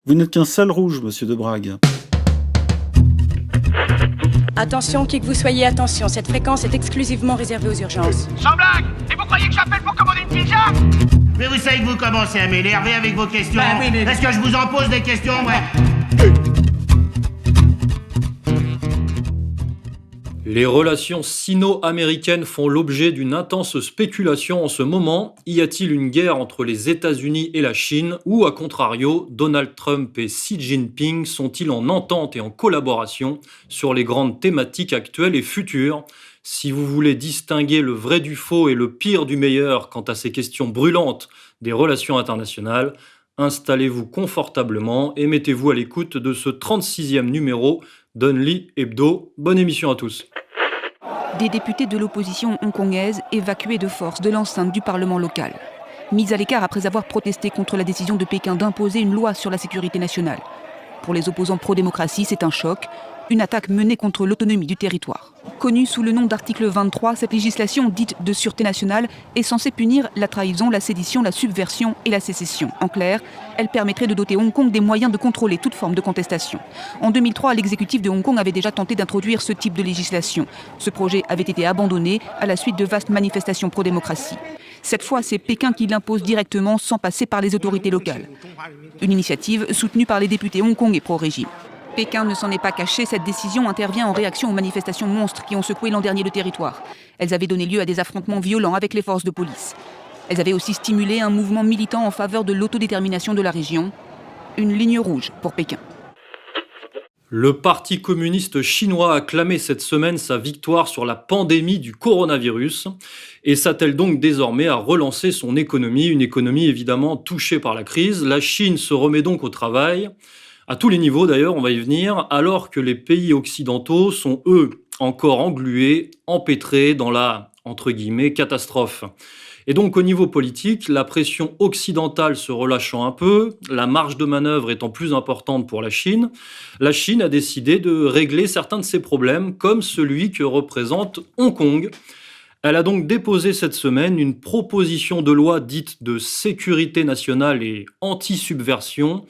Vous n'êtes qu'un sale rouge, monsieur de Brague. Attention, qui que vous soyez, attention, cette fréquence est exclusivement réservée aux urgences. Sans blague! Et vous croyez que j'appelle pour commander une pizza? Mais vous savez que vous commencez à m'énerver avec vos questions. Bah oui, mais- Est-ce que je vous en pose des questions, moi? Les relations sino-américaines font l'objet d'une intense spéculation en ce moment. Y a-t-il une guerre entre les États-Unis et la Chine ou, à contrario, Donald Trump et Xi Jinping sont-ils en entente et en collaboration sur les grandes thématiques actuelles et futures? Si vous voulez distinguer le vrai du faux et le pire du meilleur quant à ces questions brûlantes des relations internationales, installez-vous confortablement et mettez-vous à l'écoute de ce 36e numéro d'Only Hebdo. Bonne émission à tous. Des députés de l'opposition hongkongaise évacués de force de l'enceinte du Parlement local. Mis à l'écart après avoir protesté contre la décision de Pékin d'imposer une loi sur la sécurité nationale. Pour les opposants pro-démocratie, c'est un choc, une attaque menée contre l'autonomie du territoire. Connue sous le nom d'article 23, cette législation dite de sûreté nationale est censée punir la trahison, la sédition, la subversion et la sécession. En clair, elle permettrait de doter Hong Kong des moyens de contrôler toute forme de contestation. En 2003, l'exécutif de Hong Kong avait déjà tenté d'introduire ce type de législation. Ce projet avait été abandonné à la suite de vastes manifestations pro-démocratie. Cette fois, c'est Pékin qui l'impose directement sans passer par les autorités locales. Une initiative soutenue par les députés Hong Kong et pro-régime. Pékin ne s'en est pas caché, cette décision intervient en réaction aux manifestations monstres qui ont secoué l'an dernier le territoire. Elles avaient donné lieu à des affrontements violents avec les forces de police. Elles avaient aussi stimulé un mouvement militant en faveur de l'autodétermination de la région. Une ligne rouge pour Pékin. Le Parti communiste chinois a clamé cette semaine sa victoire sur la pandémie du coronavirus et s'attelle donc désormais à relancer son économie, une économie évidemment touchée par la crise. La Chine se remet donc au travail. À tous les niveaux d'ailleurs, on va y venir, alors que les pays occidentaux sont eux encore englués, empêtrés dans la, entre guillemets, catastrophe. Et donc au niveau politique, la pression occidentale se relâchant un peu, la marge de manœuvre étant plus importante pour la Chine a décidé de régler certains de ses problèmes, comme celui que représente Hong Kong. Elle a donc déposé cette semaine une proposition de loi dite de sécurité nationale et anti-subversion,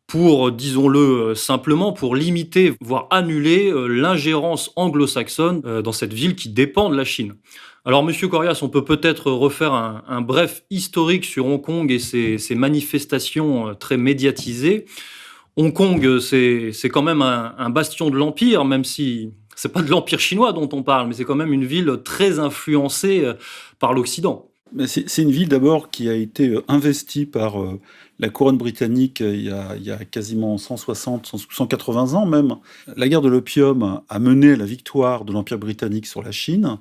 pour, disons-le simplement, pour limiter, voire annuler l'ingérence anglo-saxonne dans cette ville qui dépend de la Chine. Alors, Monsieur Corias, on peut peut-être refaire un bref historique sur Hong Kong et ses manifestations très médiatisées. Hong Kong, c'est quand même un bastion de l'Empire, même si c'est pas de l'Empire chinois dont on parle, mais c'est quand même une ville très influencée par l'Occident. Mais c'est une ville d'abord qui a été investie par la couronne britannique il y a quasiment 180 ans même. La guerre de l'opium a mené à la victoire de l'Empire britannique sur la Chine.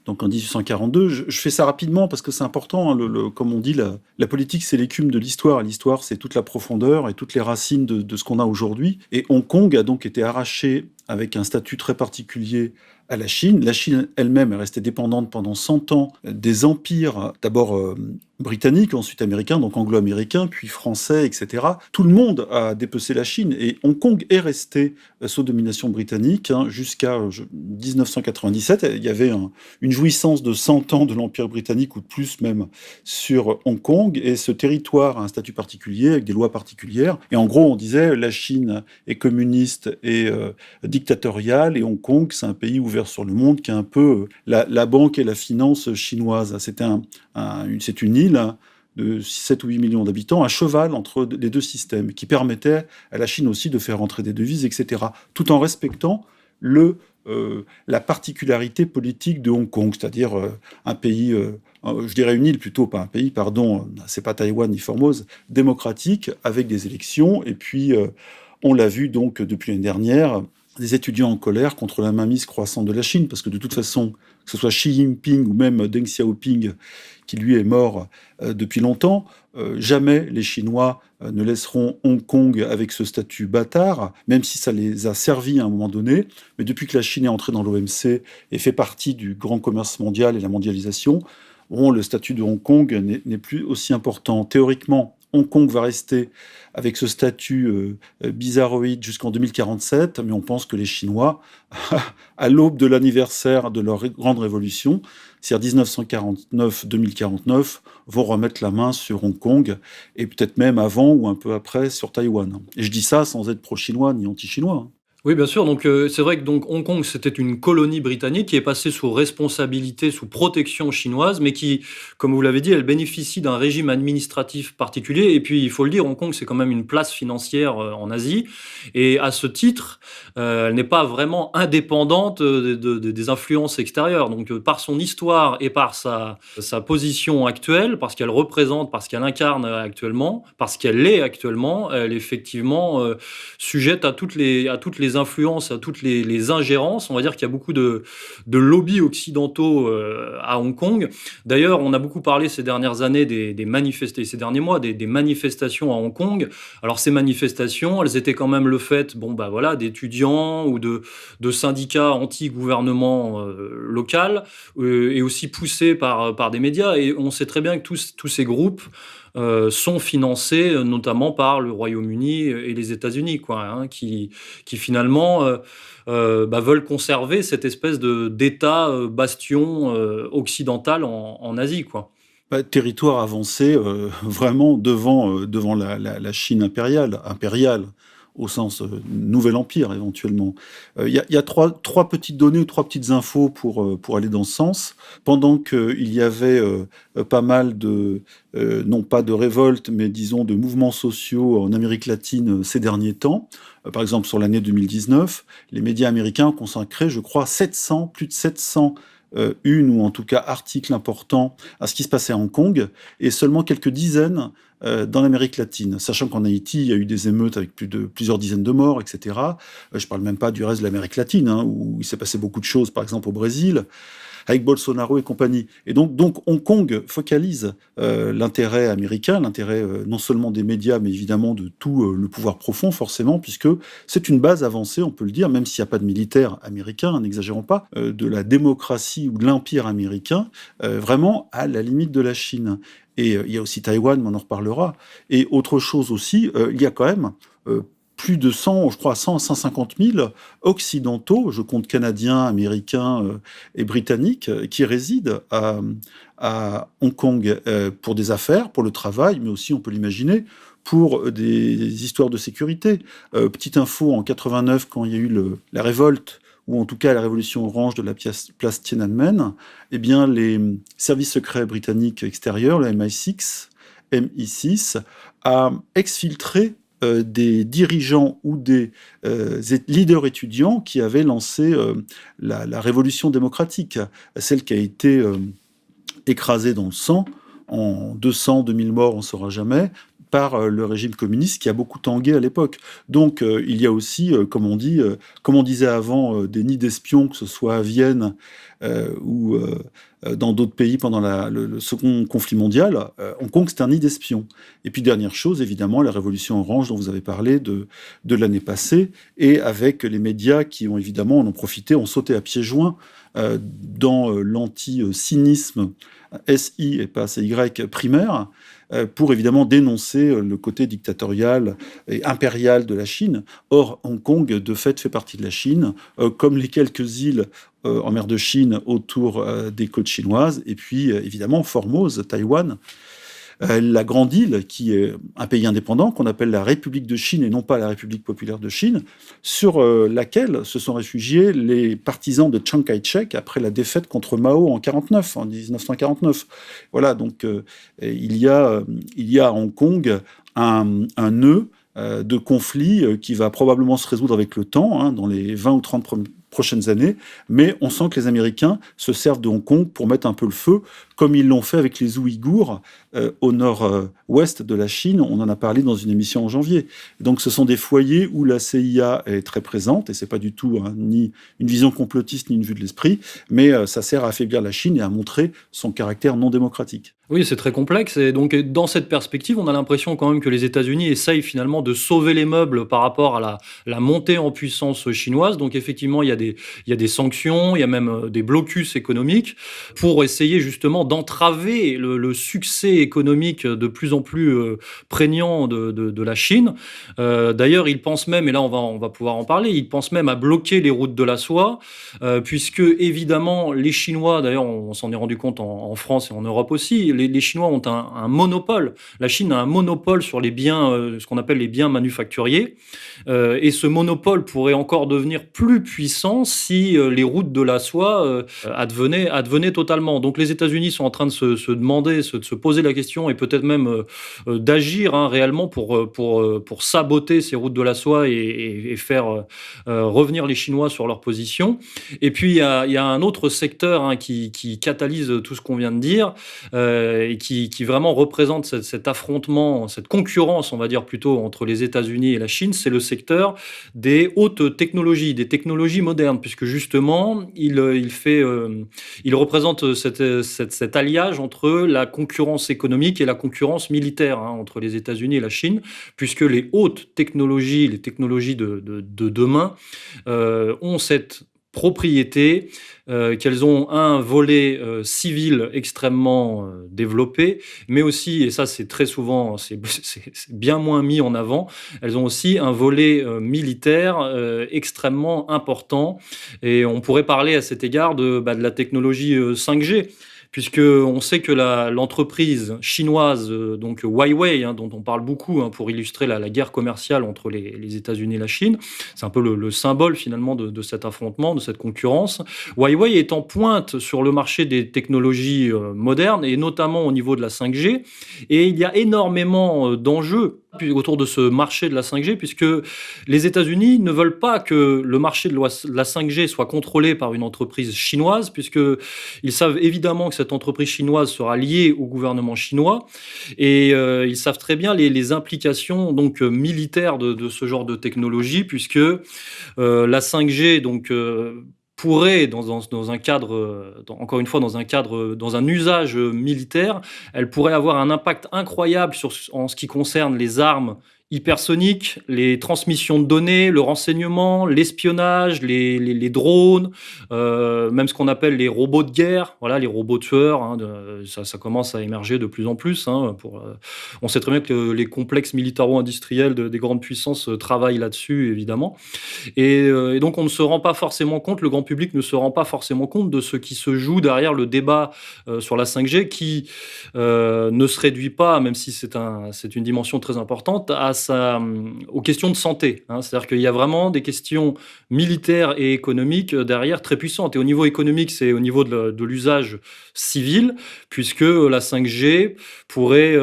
Donc en 1842, je fais ça rapidement parce que c'est important, hein, comme on dit, la politique c'est l'écume de l'histoire, et l'histoire c'est toute la profondeur et toutes les racines de ce qu'on a aujourd'hui. Et Hong Kong a donc été arraché avec un statut très particulier à la Chine. La Chine elle-même est restée dépendante pendant 100 ans des empires, d'abord britanniques, ensuite américains, donc anglo-américains, puis français, etc. Tout le monde a dépecé la Chine et Hong Kong est resté sous domination britannique jusqu'à 1997. Il y avait une jouissance de 100 ans de l'Empire britannique, ou de plus même, sur Hong Kong, et ce territoire a un statut particulier, avec des lois particulières. Et en gros, on disait, la Chine est communiste et dictatoriale, et Hong Kong, c'est un pays ouvert sur le monde, qui est un peu la banque et la finance chinoise. C'est une île de 7 ou 8 millions d'habitants, à cheval entre les deux systèmes, qui permettait à la Chine aussi de faire rentrer des devises, etc., tout en respectant la particularité politique de Hong Kong, c'est-à-dire un pays, je dirais une île plutôt, pas un pays, pardon, c'est pas Taïwan ni Formose, démocratique, avec des élections, et puis on l'a vu donc depuis l'année dernière, des étudiants en colère contre la mainmise croissante de la Chine, parce que de toute façon, que ce soit Xi Jinping ou même Deng Xiaoping, qui lui est mort depuis longtemps, jamais les Chinois ne laisseront Hong Kong avec ce statut bâtard, même si ça les a servis à un moment donné. Mais depuis que la Chine est entrée dans l'OMC et fait partie du grand commerce mondial et la mondialisation, le statut de Hong Kong n'est plus aussi important. Théoriquement, Hong Kong va rester avec ce statut bizarroïde jusqu'en 2047, mais on pense que les Chinois, à l'aube de l'anniversaire de leur grande révolution, c'est-à-dire 1949-2049, vont remettre la main sur Hong Kong, et peut-être même avant ou un peu après sur Taïwan. Et je dis ça sans être pro-chinois ni anti-chinois. Oui, bien sûr. Donc, c'est vrai que donc Hong Kong, c'était une colonie britannique qui est passée sous responsabilité, sous protection chinoise, mais qui, comme vous l'avez dit, elle bénéficie d'un régime administratif particulier. Et puis, il faut le dire, Hong Kong, c'est quand même une place financière en Asie. Et à ce titre, elle n'est pas vraiment indépendante des influences extérieures. Donc, par son histoire et par sa position actuelle, parce qu'elle représente, parce qu'elle incarne actuellement, parce qu'elle l'est actuellement, elle est effectivement sujette à toutes les influences, à toutes les ingérences. On va dire qu'il y a beaucoup de lobbies occidentaux à Hong Kong. D'ailleurs, on a beaucoup parlé ces dernières années ces derniers mois, des manifestations à Hong Kong. Alors, ces manifestations, elles étaient quand même le fait, d'étudiants ou de syndicats anti-gouvernement local, et aussi poussés par des médias. Et on sait très bien que tous ces groupes sont financés notamment par le Royaume-Uni et les États-Unis, qui finalement veulent conserver cette espèce d'État bastion occidental en Asie, Territoire avancé vraiment devant la Chine impériale au sens nouvel empire éventuellement. Il y a trois petites données ou trois petites infos pour aller dans ce sens. Pendant qu'il y avait pas mal de, non pas de révoltes, mais disons de mouvements sociaux en Amérique latine ces derniers temps, par exemple sur l'année 2019, les médias américains ont consacré, je crois, plus de 700 une ou en tout cas articles importants à ce qui se passait à Hong Kong, et seulement quelques dizaines dans l'Amérique latine, sachant qu'en Haïti, il y a eu des émeutes avec plusieurs dizaines de morts, etc. Je parle même pas du reste de l'Amérique latine, où il s'est passé beaucoup de choses, par exemple au Brésil, avec Bolsonaro et compagnie. Et donc Hong Kong focalise l'intérêt américain, l'intérêt non seulement des médias, mais évidemment de tout le pouvoir profond, forcément, puisque c'est une base avancée, on peut le dire, même s'il n'y a pas de militaires américains, n'exagérons pas, de la démocratie ou de l'empire américain, vraiment à la limite de la Chine. Et il y a aussi Taïwan, mais on en reparlera. Et autre chose aussi, il y a quand même plus de 150 000 occidentaux, je compte canadiens, américains et britanniques, qui résident à Hong Kong pour des affaires, pour le travail, mais aussi, on peut l'imaginer, pour des histoires de sécurité. Petite info, en 89, quand il y a eu la révolte, ou en tout cas la révolution orange de la place Tiananmen, eh bien, les services secrets britanniques extérieurs, le MI6, a exfiltré des dirigeants ou des leaders étudiants qui avaient lancé la révolution démocratique, celle qui a été écrasée dans le sang, en 200, 2000 morts, on ne saura jamais, par le régime communiste qui a beaucoup tangué à l'époque. Donc il y a aussi, comme on disait avant, des nids d'espions, que ce soit à Vienne ou dans d'autres pays pendant le second conflit mondial. Hong Kong, c'est un nid d'espions. Et puis dernière chose, évidemment, la révolution orange dont vous avez parlé de l'année passée, et avec les médias qui ont évidemment en ont profité, ont sauté à pieds joints dans l'anti-cynisme SI et pas CY primaire, pour évidemment dénoncer le côté dictatorial et impérial de la Chine. Or, Hong Kong, de fait, fait partie de la Chine, comme les quelques îles en mer de Chine autour des côtes chinoises, et puis évidemment Formose, Taïwan, la grande île, qui est un pays indépendant, qu'on appelle la République de Chine et non pas la République populaire de Chine, sur laquelle se sont réfugiés les partisans de Chiang Kai-shek après la défaite contre Mao en 1949. Voilà, donc il y a à Hong Kong un nœud de conflit qui va probablement se résoudre avec le temps, dans les 20 ou 30 prochaines années, mais on sent que les Américains se servent de Hong Kong pour mettre un peu le feu, comme ils l'ont fait avec les Ouïghours au nord-ouest de la Chine. On en a parlé dans une émission en janvier. Donc ce sont des foyers où la CIA est très présente, et c'est pas du tout ni une vision complotiste ni une vue de l'esprit, mais ça sert à affaiblir la Chine et à montrer son caractère non démocratique. Oui, c'est très complexe, et donc dans cette perspective, on a l'impression quand même que les États-Unis essayent finalement de sauver les meubles par rapport à la montée en puissance chinoise. Donc effectivement, il y a y a des sanctions, il y a même des blocus économiques pour essayer justement d'entraver le succès économique de plus en plus prégnant de la Chine. D'ailleurs, ils pensent même, et là on va pouvoir en parler, ils pensent même à bloquer les routes de la soie, puisque évidemment les Chinois, d'ailleurs on s'en est rendu compte en France et en Europe aussi, les Chinois ont un monopole. La Chine a un monopole sur les biens, ce qu'on appelle les biens manufacturiers, et ce monopole pourrait encore devenir plus puissant si les routes de la soie advenaient totalement. Donc les États-Unis sont en train de se demander, de se poser la question et peut-être même d'agir réellement pour saboter ces routes de la soie et faire revenir les Chinois sur leur position. Et puis il y a un autre secteur qui catalyse tout ce qu'on vient de dire et qui vraiment représente cet affrontement, cette concurrence, on va dire plutôt, entre les États-Unis et la Chine, c'est le secteur des hautes technologies, des technologies modernes, puisque justement, il représente cet alliage entre la concurrence économique et la concurrence militaire entre les États-Unis et la Chine, puisque les hautes technologies, les technologies de demain, ont cette propriété, qu'elles ont un volet civil extrêmement développé, mais aussi, et ça c'est très souvent, c'est bien moins mis en avant, elles ont aussi un volet militaire extrêmement important. Et on pourrait parler à cet égard de la technologie 5G. Puisqu'on sait que l'entreprise chinoise, donc Huawei, dont on parle beaucoup pour illustrer la guerre commerciale entre les États-Unis et la Chine, c'est un peu le symbole finalement de cet affrontement, de cette concurrence. Huawei est en pointe sur le marché des technologies modernes, et notamment au niveau de la 5G. Et il y a énormément d'enjeux autour de ce marché de la 5G, puisque les États-Unis ne veulent pas que le marché de la 5G soit contrôlé par une entreprise chinoise, puisqu'ils savent évidemment que cette entreprise chinoise sera liée au gouvernement chinois, et ils savent très bien les implications donc militaires de ce genre de technologie, puisque la 5G pourrait, dans un cadre, encore une fois, dans un usage militaire, elle pourrait avoir un impact incroyable en ce qui concerne les armes hypersoniques, les transmissions de données, le renseignement, l'espionnage, les drones, même ce qu'on appelle les robots de guerre, voilà, les robots tueurs, ça commence à émerger de plus en plus. On sait très bien que les complexes militaro-industriels des grandes puissances travaillent là-dessus, évidemment. Et donc on ne se rend pas forcément compte, le grand public ne se rend pas forcément compte de ce qui se joue derrière le débat sur la 5G, qui ne se réduit pas, même si c'est une dimension très importante, aux questions de santé. C'est-à-dire qu'il y a vraiment des questions militaires et économiques derrière très puissantes. Et au niveau économique, c'est au niveau de l'usage civil, puisque la 5G pourrait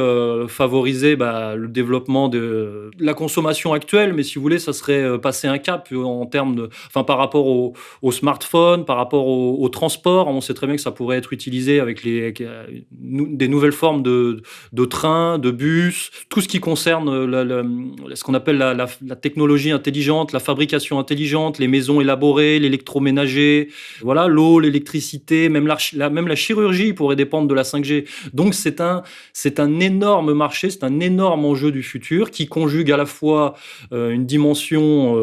favoriser le développement de la consommation actuelle, mais si vous voulez, ça serait passer un cap en termes par rapport au smartphone, par rapport au transport. On sait très bien que ça pourrait être utilisé avec des nouvelles formes de trains, de bus, tout ce qui concerne ce qu'on appelle la technologie intelligente, la fabrication intelligente, les maisons élaborées, l'électroménager, voilà, l'eau, l'électricité, même la chirurgie pourrait dépendre de la 5G. Donc c'est un énorme marché, c'est un énorme enjeu du futur qui conjugue à la fois une dimension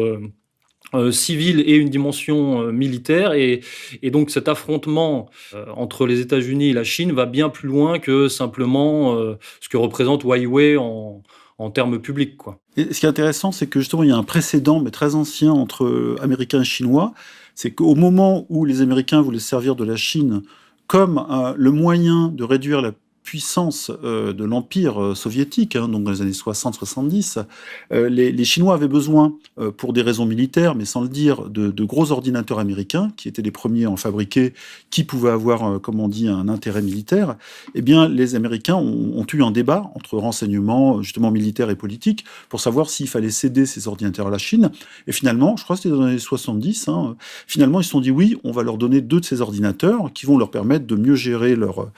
civile et une dimension militaire, et donc cet affrontement entre les États-Unis et la Chine va bien plus loin que simplement ce que représente Huawei en termes publics, quoi. Et ce qui est intéressant, c'est que justement, il y a un précédent, mais très ancien, entre Américains et Chinois. C'est qu'au moment où les Américains voulaient se servir de la Chine comme le moyen de réduire la puissance de l'Empire soviétique, donc dans les années 60-70, les Chinois avaient besoin, pour des raisons militaires, mais sans le dire, de gros ordinateurs américains, qui étaient les premiers à en fabriquer, qui pouvaient avoir, comme on dit, un intérêt militaire. Eh bien, les Américains ont eu un débat entre renseignements, justement, militaires et politiques, pour savoir s'il fallait céder ces ordinateurs à la Chine. Et finalement, je crois que c'était dans les années 70, finalement, ils se sont dit oui, on va leur donner 2 de ces ordinateurs qui vont leur permettre de mieux gérer leurs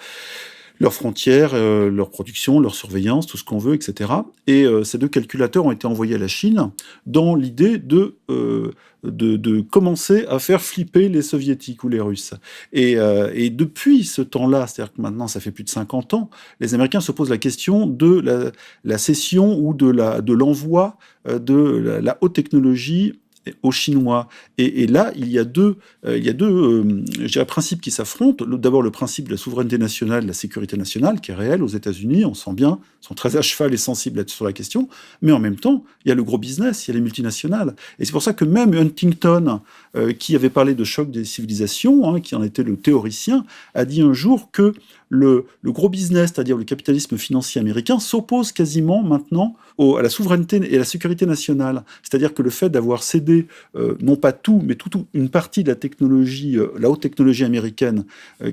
frontières, leur production, leur surveillance, tout ce qu'on veut, etc. Et ces 2 calculateurs ont été envoyés à la Chine dans l'idée de commencer à faire flipper les Soviétiques ou les Russes. Et depuis ce temps-là, c'est-à-dire que maintenant ça fait plus de 50 ans, les Américains se posent la question de la cession ou de l'envoi de la haute technologie aux Chinois. Et là, il y a deux je dirais, principes qui s'affrontent. D'abord, le principe de la souveraineté nationale, de la sécurité nationale, qui est réel aux États-Unis, on sent bien, ils sont très à cheval et sensibles sur la question. Mais en même temps, il y a le gros business, il y a les multinationales. Et c'est pour ça que même Huntington, qui avait parlé de choc des civilisations, qui en était le théoricien, a dit un jour que le gros business, c'est-à-dire le capitalisme financier américain, s'oppose quasiment maintenant à la souveraineté et à la sécurité nationale. C'est-à-dire que le fait d'avoir cédé, non pas tout, mais une partie de la technologie, la haute technologie américaine,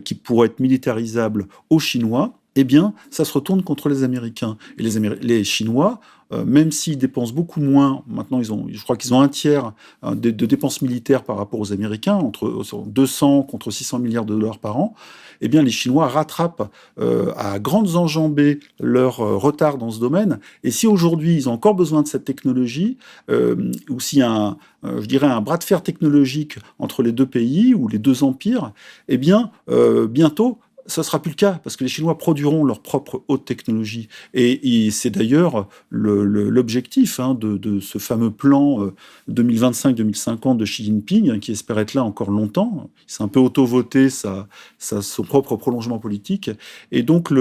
qui pourrait être militarisable aux Chinois, eh bien, ça se retourne contre les Américains. Et les Chinois, même s'ils dépensent beaucoup moins, maintenant je crois qu'ils ont un tiers de dépenses militaires par rapport aux Américains, entre 200 contre 600 milliards de dollars par an, eh bien les Chinois rattrapent à grandes enjambées leur retard dans ce domaine. Et si aujourd'hui ils ont encore besoin de cette technologie, ou s'il y a je dirais un bras de fer technologique entre les deux pays ou les deux empires, eh bien bientôt ça ne sera plus le cas, parce que les Chinois produiront leur propre haute technologie. Et c'est d'ailleurs l'objectif de ce fameux plan 2025-2050 de Xi Jinping, qui espère être là encore longtemps. Il s'est un peu auto-voté son propre prolongement politique. Et donc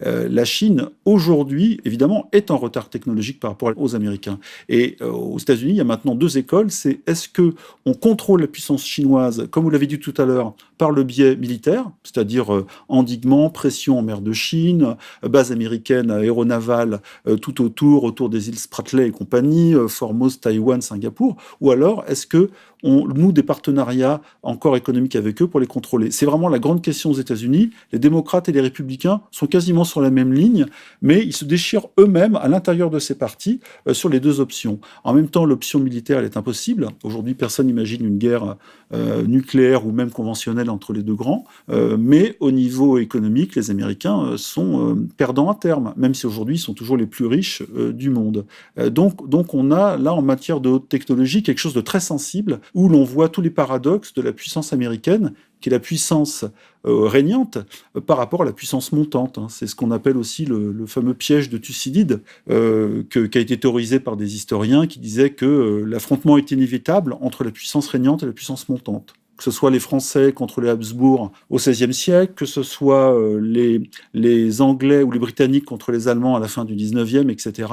la Chine, aujourd'hui, évidemment, est en retard technologique par rapport aux Américains. Et aux États-Unis, il y a maintenant deux écoles. C'est est-ce qu'on contrôle la puissance chinoise, comme vous l'avez dit tout à l'heure, par le biais militaire, c'est-à-dire endiguement, pression en mer de Chine, base américaine aéronavale tout autour des îles Spratly et compagnie, Formose, Taïwan, Singapour, ou alors est-ce que on noue des partenariats encore économiques avec eux pour les contrôler? C'est vraiment la grande question aux États-Unis. Les démocrates et les républicains sont quasiment sur la même ligne, mais ils se déchirent eux-mêmes à l'intérieur de ces partis sur les deux options. En même temps, l'option militaire, elle est impossible. Aujourd'hui, personne n'imagine une guerre nucléaire ou même conventionnelle entre les deux grands, mais au niveau économique, les Américains sont perdants à terme, même si aujourd'hui ils sont toujours les plus riches du monde. Donc on a là en matière de haute technologie quelque chose de très sensible où l'on voit tous les paradoxes de la puissance américaine, qui est la puissance régnante par rapport à la puissance montante. C'est ce qu'on appelle aussi le fameux piège de Thucydide, qui a été théorisé par des historiens qui disaient que l'affrontement est inévitable entre la puissance régnante et la puissance montante. Que ce soit les Français contre les Habsbourg au XVIe siècle, que ce soit les Anglais ou les Britanniques contre les Allemands à la fin du XIXe, etc.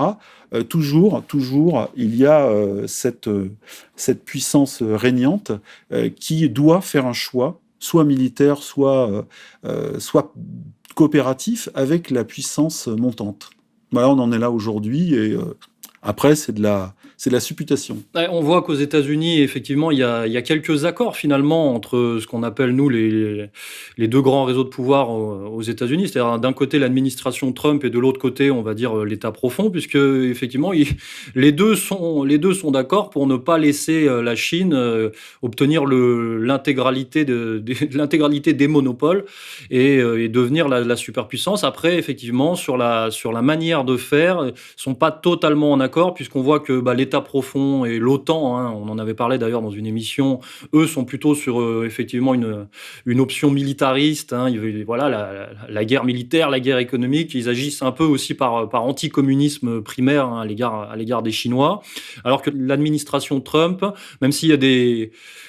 Toujours, il y a cette puissance régnante qui doit faire un choix, soit militaire, soit coopératif, avec la puissance montante. Voilà, on en est là aujourd'hui, et après, c'est de la supputation. On voit qu'aux États-Unis, effectivement, il y a quelques accords finalement entre ce qu'on appelle nous les deux grands réseaux de pouvoir aux États-Unis, c'est-à-dire d'un côté l'administration Trump et de l'autre côté, on va dire l'État profond, puisque effectivement les deux sont d'accord pour ne pas laisser la Chine obtenir l'intégralité des monopoles et devenir la superpuissance. Après, effectivement, sur la manière de faire, ils sont pas totalement en accord, puisqu'on voit que l'État profond et l'OTAN, on en avait parlé d'ailleurs dans une émission, eux sont plutôt sur effectivement une option militariste. Voilà, la guerre militaire, la guerre économique, ils agissent un peu aussi par anticommunisme primaire à l'égard des Chinois. Alors que l'administration Trump, même s'il y a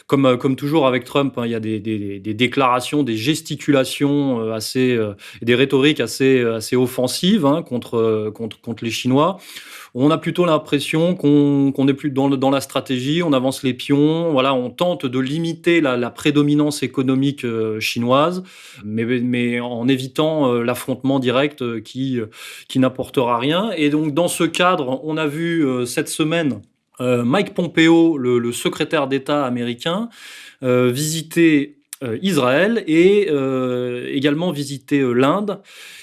comme toujours avec Trump, il y a des déclarations, des gesticulations des rhétoriques assez offensives contre les Chinois. On a plutôt l'impression qu'on est plus dans la stratégie, on avance les pions, voilà, on tente de limiter la prédominance économique chinoise, mais en évitant l'affrontement direct qui n'apportera rien. Et donc dans ce cadre, on a vu cette semaine Mike Pompeo, le secrétaire d'État américain, visiter Israël et également visiter l'Inde,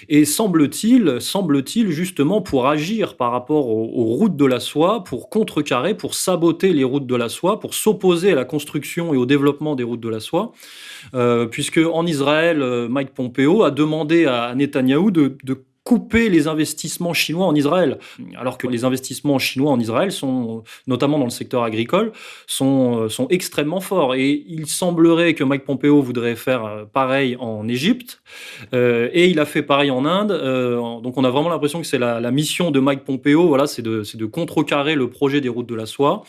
et semble-t-il justement pour agir par rapport aux routes de la soie, pour contrecarrer, pour saboter les routes de la soie, pour s'opposer à la construction et au développement des routes de la soie, puisque en Israël, Mike Pompeo a demandé à Netanyahou de couper les investissements chinois en Israël. Alors que les investissements chinois en Israël sont, notamment dans le secteur agricole, sont extrêmement forts. Et il semblerait que Mike Pompeo voudrait faire pareil en Égypte. Et il a fait pareil en Inde. Donc on a vraiment l'impression que c'est la mission de Mike Pompeo, voilà, c'est de contrecarrer le projet des routes de la soie.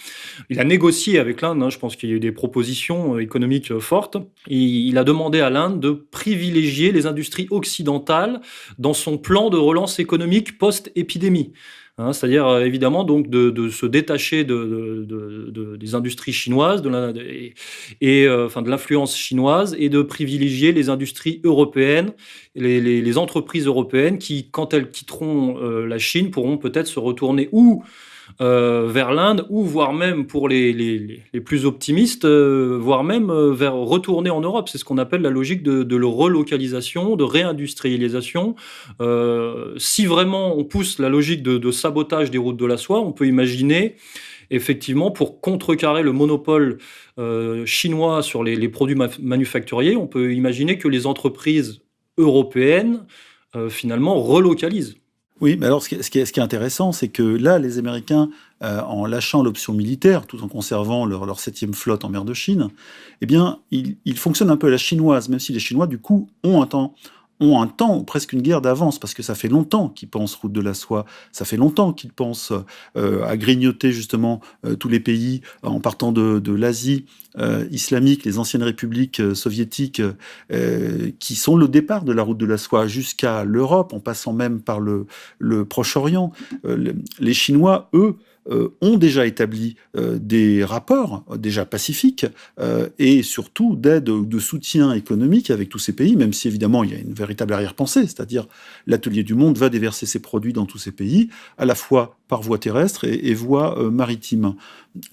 Il a négocié avec l'Inde, je pense qu'il y a eu des propositions économiques fortes. Et il a demandé à l'Inde de privilégier les industries occidentales dans son plan de relance économique post-épidémie. C'est-à-dire évidemment donc de se détacher des industries chinoises, de l'influence chinoise, et de privilégier les industries européennes, les entreprises européennes qui, quand elles quitteront la Chine, pourront peut-être se retourner ou vers l'Inde, ou voire même pour les plus optimistes, voire même vers retourner en Europe. C'est ce qu'on appelle la logique de relocalisation, de réindustrialisation. Si vraiment on pousse la logique de sabotage des routes de la soie, on peut imaginer effectivement, pour contrecarrer le monopole chinois sur les produits manufacturiers, on peut imaginer que les entreprises européennes finalement relocalisent. Oui, mais alors ce qui est intéressant, c'est que là, les Américains, en lâchant l'option militaire, tout en conservant leur 7e flotte en mer de Chine, eh bien, ils fonctionnent un peu à la chinoise, même si les Chinois, du coup, ont un temps, presque une guerre d'avance, parce que ça fait longtemps qu'ils pensent route de la soie, ça fait longtemps qu'ils pensent à grignoter justement tous les pays en partant de l'Asie islamique, les anciennes républiques soviétiques, qui sont le départ de la route de la soie jusqu'à l'Europe, en passant même par le Proche-Orient. Les Chinois, eux, ont déjà établi des rapports déjà pacifiques et surtout d'aide ou de soutien économique avec tous ces pays, même si évidemment il y a une véritable arrière-pensée, c'est-à-dire l'atelier du monde va déverser ses produits dans tous ces pays, à la fois par voie terrestre et voie maritime,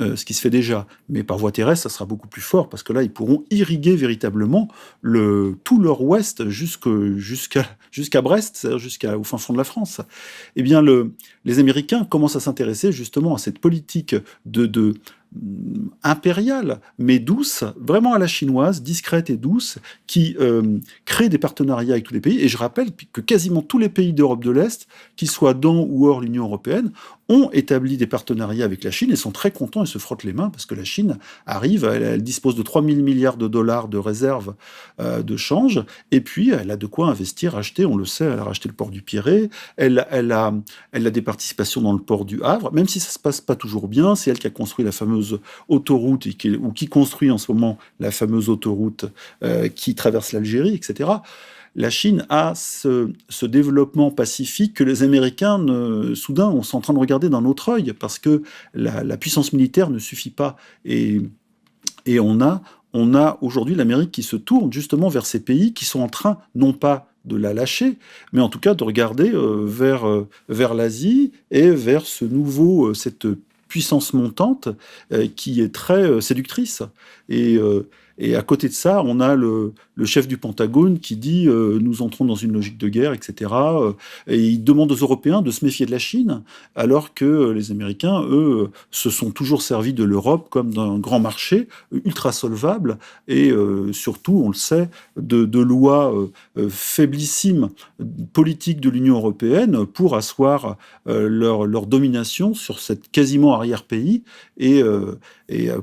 ce qui se fait déjà. Mais par voie terrestre, ça sera beaucoup plus fort, parce que là, ils pourront irriguer véritablement tout leur ouest jusqu'à Brest, c'est-à-dire au fin fond de la France. Eh bien, les Américains commencent à s'intéresser justement à cette politique impériale, mais douce, vraiment à la chinoise, discrète et douce, qui crée des partenariats avec tous les pays. Et je rappelle que quasiment tous les pays d'Europe de l'Est, qu'ils soient dans ou hors l'Union européenne, ont établi des partenariats avec la Chine et sont très contents et se frottent les mains parce que la Chine arrive, elle dispose de 3 000 milliards de dollars de réserves de change, et puis elle a de quoi investir, acheter, on le sait, elle a racheté le port du Pirée, elle a des participations dans le port du Havre, même si ça se passe pas toujours bien, c'est elle qui a construit la fameuse autoroute, ou qui construit en ce moment la fameuse autoroute qui traverse l'Algérie, etc. La Chine a ce développement pacifique que les Américains, soudain, sont en train de regarder d'un autre œil, parce que la puissance militaire ne suffit pas. Et on a aujourd'hui l'Amérique qui se tourne justement vers ces pays qui sont en train, non pas de la lâcher, mais en tout cas de regarder vers l'Asie et vers cette puissance montante qui est très séductrice. Et à côté de ça, on a le chef du Pentagone qui dit nous entrons dans une logique de guerre, etc. Et il demande aux Européens de se méfier de la Chine, alors que les Américains, eux, se sont toujours servis de l'Europe comme d'un grand marché ultra solvable et surtout, on le sait, de lois faiblissimes politiques de l'Union européenne pour asseoir leur domination sur cette quasiment arrière-pays et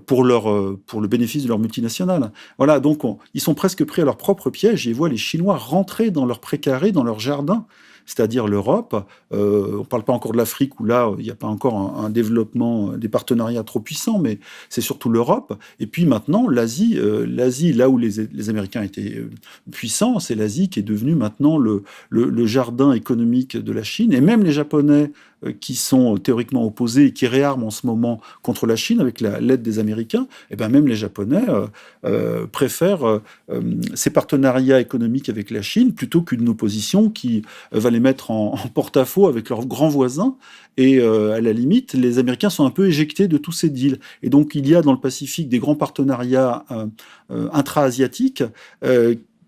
pour le bénéfice de leur multinationale. Voilà, donc ils sont presque pris à leur propre piège et ils voient les Chinois rentrer dans leur précaré, dans leur jardin, c'est-à-dire l'Europe. On ne parle pas encore de l'Afrique où là, il n'y a pas encore un développement, des partenariats trop puissants, mais c'est surtout l'Europe. Et puis maintenant, l'Asie, là où les Américains étaient puissants, c'est l'Asie qui est devenue maintenant le jardin économique de la Chine. Et même les Japonais, qui sont théoriquement opposés et qui réarment en ce moment contre la Chine avec l'aide des Américains, et bien même les Japonais préfèrent ces partenariats économiques avec la Chine plutôt qu'une opposition qui va les mettre en porte-à-faux avec leurs grands voisins. Et à la limite, les Américains sont un peu éjectés de tous ces deals. Et donc il y a dans le Pacifique des grands partenariats intra-asiatiques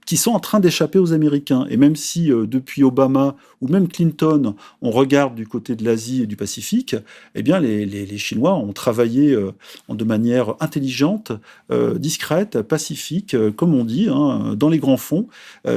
qui sont en train d'échapper aux Américains. Et même si depuis Obama ou même Clinton, on regarde du côté de l'Asie et du Pacifique, eh bien les Chinois ont travaillé de manière intelligente, discrète, pacifique, comme on dit, dans les grands fonds,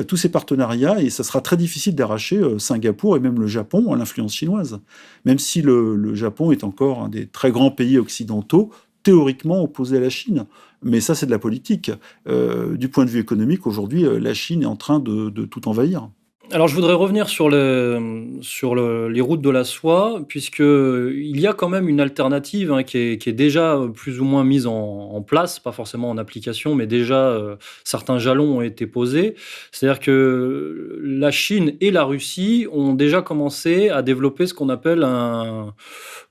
tous ces partenariats, et ça sera très difficile d'arracher Singapour et même le Japon à l'influence chinoise. Même si le Japon est encore un des très grands pays occidentaux, théoriquement opposé à la Chine. Mais ça, c'est de la politique. Du point de vue économique, aujourd'hui, la Chine est en train de tout envahir. Alors, je voudrais revenir sur les routes de la soie, puisqu'il y a quand même une alternative qui est déjà plus ou moins mise en place, pas forcément en application, mais déjà certains jalons ont été posés. C'est-à-dire que la Chine et la Russie ont déjà commencé à développer ce qu'on appelle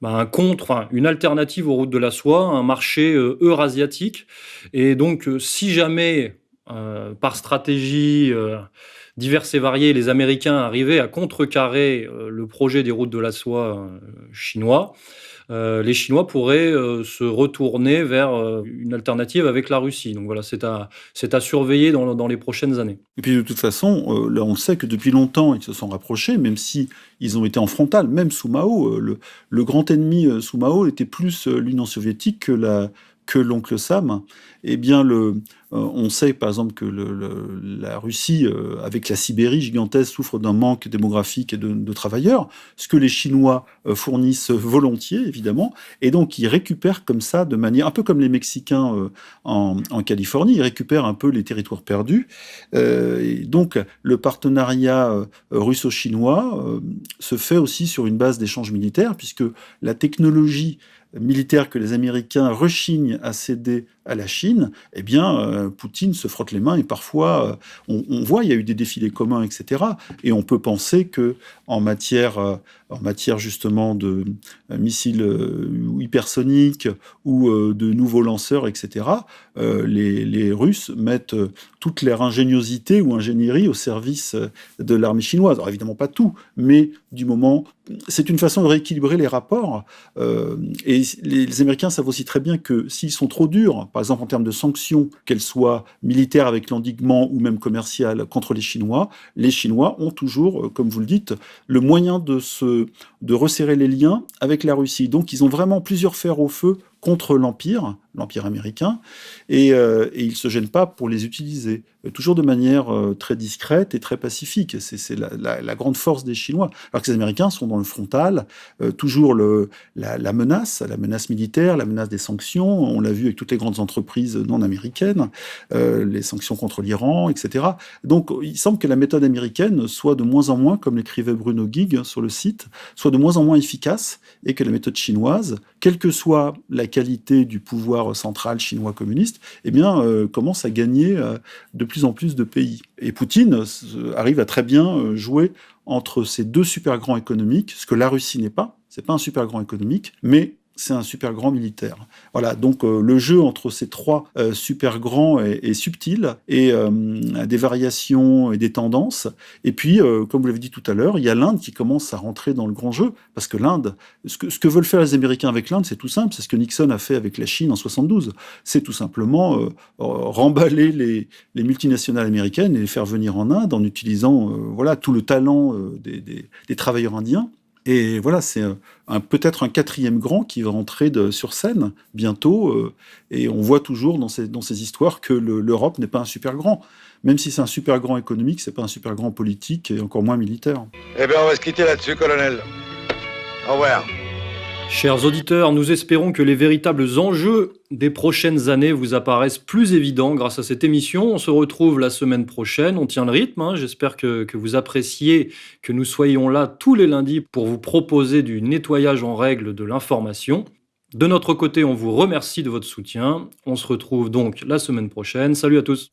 une alternative aux routes de la soie, un marché eurasiatique. Et donc, si jamais, par stratégie diverses et variées, les Américains arrivaient à contrecarrer le projet des routes de la soie chinois, les Chinois pourraient se retourner vers une alternative avec la Russie. Donc voilà, c'est à surveiller dans les prochaines années. Et puis de toute façon, là on sait que depuis longtemps ils se sont rapprochés, même si ils ont été en frontal, même sous Mao. Le grand ennemi sous Mao était plus l'Union soviétique que l'oncle Sam. Eh bien, on sait par exemple que la Russie, avec la Sibérie gigantesque, souffre d'un manque démographique et de travailleurs, ce que les Chinois fournissent volontiers, évidemment, et donc ils récupèrent comme ça, de manière un peu comme les Mexicains en Californie, ils récupèrent un peu les territoires perdus. Et donc, le partenariat russo-chinois se fait aussi sur une base d'échanges militaires, puisque la technologie militaire que les Américains rechignent à céder à la Chine, eh bien, Poutine se frotte les mains et parfois, on voit, il y a eu des défilés communs, etc. Et on peut penser que en matière justement de missiles hypersoniques ou de nouveaux lanceurs, etc., les Russes mettent toute leur ingéniosité ou ingénierie au service de l'armée chinoise. Alors évidemment pas tout, mais du moment, c'est une façon de rééquilibrer les rapports. Et les Américains savent aussi très bien que s'ils sont trop durs, par exemple en termes de sanctions, qu'elles soient militaires avec l'endiguement ou même commerciales contre les Chinois ont toujours, comme vous le dites, le moyen de resserrer les liens avec la Russie. Donc ils ont vraiment plusieurs fers au feu contre l'Empire américain, et ils ne se gênent pas pour les utiliser, toujours de manière très discrète et très pacifique. C'est la grande force des Chinois. Alors que les Américains sont dans le frontal, toujours la menace militaire, la menace des sanctions, on l'a vu avec toutes les grandes entreprises non américaines, les sanctions contre l'Iran, etc. Donc il semble que la méthode américaine soit de moins en moins, comme l'écrivait Bruno Gig sur le site, soit de moins en moins efficace, et que la méthode chinoise, quelle que soit la qualité du pouvoir central chinois communiste, eh bien, commence à gagner de plus en plus de pays. Et Poutine arrive à très bien jouer entre ces deux super grands économiques, ce que la Russie n'est pas. C'est pas un super grand économique, mais c'est un super grand militaire. Voilà, donc le jeu entre ces trois super grands est subtil et a des variations et des tendances. Et puis, comme vous l'avez dit tout à l'heure, il y a l'Inde qui commence à rentrer dans le grand jeu, parce que l'Inde, ce que veulent faire les Américains avec l'Inde, c'est tout simple, c'est ce que Nixon a fait avec la Chine en 72. C'est tout simplement remballer les multinationales américaines et les faire venir en Inde en utilisant tout le talent des travailleurs indiens. Et voilà, c'est peut-être un quatrième grand qui va rentrer sur scène bientôt. Et on voit toujours dans ces histoires que l'Europe n'est pas un super grand. Même si c'est un super grand économique, c'est pas un super grand politique et encore moins militaire. Eh bien, on va se quitter là-dessus, colonel. Au revoir. Chers auditeurs, nous espérons que les véritables enjeux des prochaines années vous apparaissent plus évidents grâce à cette émission. On se retrouve la semaine prochaine, on tient le rythme. J'espère que vous appréciez que nous soyons là tous les lundis pour vous proposer du nettoyage en règle de l'information. De notre côté, on vous remercie de votre soutien. On se retrouve donc la semaine prochaine. Salut à tous.